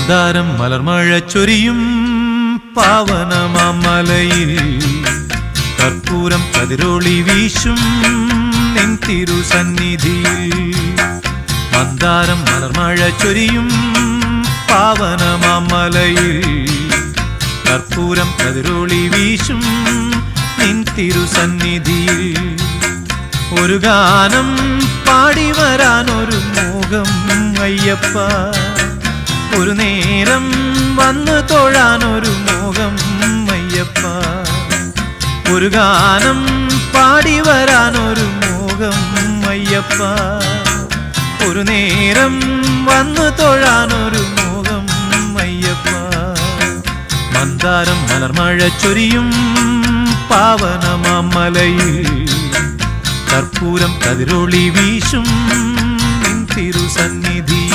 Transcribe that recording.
മന്ദാരം മലർമഴ ചൊരിയും പാവനമാമലയിൽ കർപ്പൂരം കതിരൊളി വീശും നിൻ തിരുസന്നിധിയിൽ. മന്ദാരം മലർമഴ ചൊരിയും പാവനമാമലയിൽ കർപ്പൂരം കതിരൊളി വീശും നിൻ തിരുസന്നിധിയിൽ. ഒരു ഗാനം പാടി വരാനൊരു മോഹം അയ്യപ്പ, ഒരു നേരം വന്നു തൊഴാനൊരു മോഹം അയ്യപ്പ. ഒരു ഗാനം പാടി വരാനൊരു മോഹം അയ്യപ്പ, ഒരു നേരം വന്നു തൊഴാനൊരു മോഹം അയ്യപ്പ. മന്ദാരം മലർമഴ ചൊരിയും പാവനമാമലയിൽ കർപ്പൂരം കതിരൊളി വീശും നിൻ തിരുസന്നിധി.